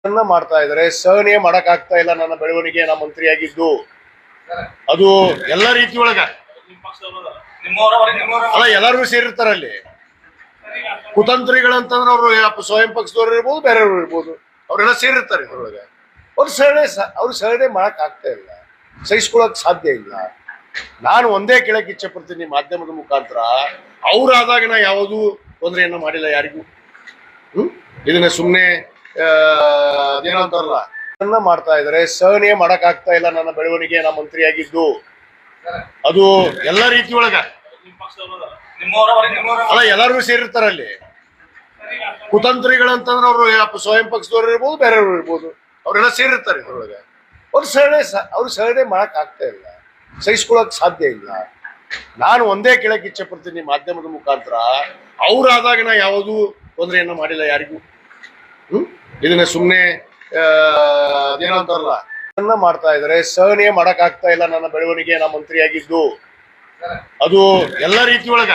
ಮಾಡ್ತಾ ಇದಾರೆ. ಸಹನೆ ಮಾಡಕ್ ಆಗ್ತಾ ಇಲ್ಲ ನನ್ನ ಬೆಳವಣಿಗೆ. ನಾ ಮಂತ್ರಿಯಾಗಿದ್ದು ಅದು ಎಲ್ಲ ರೀತಿಯೊಳಗ ಅಲ್ಲ, ಎಲ್ಲಾರು ಸೇರಿರ್ತಾರಲ್ಲಿ. ಕುತಂತ್ರಿಗಳಂತಂದ್ರೆ ಅವರು ಸ್ವಯಂ ಪಕ್ಷದವ್ರು ಇರ್ಬೋದು, ಬೇರೆಯವ್ರು ಇರ್ಬೋದು, ಅವರೆಲ್ಲ ಸೇರಿರ್ತಾರೆ ಇದ್ರೊಳಗೆ. ಅವ್ರು ಸಹನೆ ಮಾಡಕ್ ಆಗ್ತಾ ಇಲ್ಲ, ಸಹಿಸ್ಕೊಳಕ್ ಸಾಧ್ಯ ಇಲ್ಲ. ನಾನು ಒಂದೇ ಕೇಳಕ್ ಇಚ್ಛೆ ಪಡ್ತೀನಿ ಮಾಧ್ಯಮದ ಮುಖಾಂತರ, ಅವ್ರಾದಾಗ ನಾ ಯಾವುದು ತೊಂದರೆಯನ್ನ ಮಾಡಿಲ್ಲ ಯಾರಿಗೂ. ಇದನ್ನ ಸುಮ್ಮನೆ ಏನೋ ಅಂತಾರಲ್ಲ ಮಾಡ್ತಾ ಇದಾರೆ. ಸಹನೆ ಮಾಡಕ್ ಆಗ್ತಾ ಇಲ್ಲ ನನ್ನ ಬೆಳವಣಿಗೆ. ನಾ ಮಂತ್ರಿಯಾಗಿದ್ದು ಅದು ಎಲ್ಲ ರೀತಿಯೊಳಗ ಅಲ್ಲ, ಎಲ್ಲಾರು ಸೇರಿರ್ತಾರಲ್ಲಿ. ಕುತಂತ್ರಿಗಳಂತಂದ್ರೆ ಅವರು ಸ್ವಯಂ ಪಕ್ಷದವ್ರು ಇರ್ಬೋದು, ಬೇರೆಯವ್ರು ಇರ್ಬೋದು, ಅವರೆಲ್ಲ ಸೇರಿರ್ತಾರೆ ಇದ್ರೊಳಗೆ. ಅವ್ರು ಸಹನೆ ಮಾಡಕ್ ಆಗ್ತಾ ಇಲ್ಲ, ಸಹಿಸ್ಕೊಳಕ್ ಸಾಧ್ಯ ಇಲ್ಲ. ನಾನು ಒಂದೇ ಕೇಳಕ್ ಇಚ್ಛೆ ಪಡ್ತೀನಿ ಮಾಧ್ಯಮದ ಮುಖಾಂತರ, ಅವ್ರಾದಾಗ ನಾ ಯಾವುದು ತೊಂದರೆಯನ್ನ ಮಾಡಿಲ್ಲ ಯಾರಿಗೂ. ಇದನ್ನ ಸುಮ್ಮನೆ ಏನೋ ಅಂತಾರಲ್ಲ ಮಾಡ್ತಾ ಇದಾರೆ. ಸಹನೆ ಮಾಡಕ್ ಆಗ್ತಾ ಇಲ್ಲ ನನ್ನ ಬೆಳವಣಿಗೆ. ನಾ ಮಂತ್ರಿಯಾಗಿದ್ದು ಅದು ಎಲ್ಲ ರೀತಿಯೊಳಗ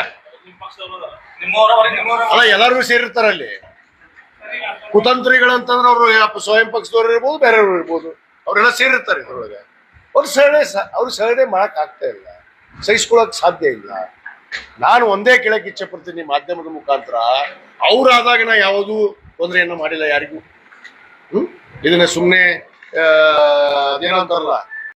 ಅಲ್ಲ, ಎಲ್ಲಾರು ಸೇರಿರ್ತಾರಲ್ಲಿ. ಕುತಂತ್ರಿಗಳಂತಂದ್ರೆ ಅವರು ಸ್ವಯಂ ಪಕ್ಷದವ್ರು ಇರ್ಬೋದು, ಬೇರೆಯವ್ರು ಇರ್ಬೋದು, ಅವರೆಲ್ಲ ಸೇರಿರ್ತಾರೆ ಇದ್ರೊಳಗೆ. ಅವ್ರು ಸಹನೆ ಮಾಡಕ್ ಆಗ್ತಾ ಇಲ್ಲ, ಸಹಿಸ್ಕೊಳಕ್ ಸಾಧ್ಯ ಇಲ್ಲ. ನಾನು ಒಂದೇ ಕೇಳಕ್ ಇಚ್ಛೆ ಪಡ್ತೀನಿ ಮಾಧ್ಯಮದ ಮುಖಾಂತರ, ಅವ್ರಾದಾಗ ನಾ ಯಾವುದು ತೊಂದರೆಯನ್ನ ಮಾಡಿಲ್ಲ ಯಾರಿಗೂ. ಇದನ್ನ ಸುಮ್ಮನೆ ಏನೋ ಅಂತಾರಲ್ಲ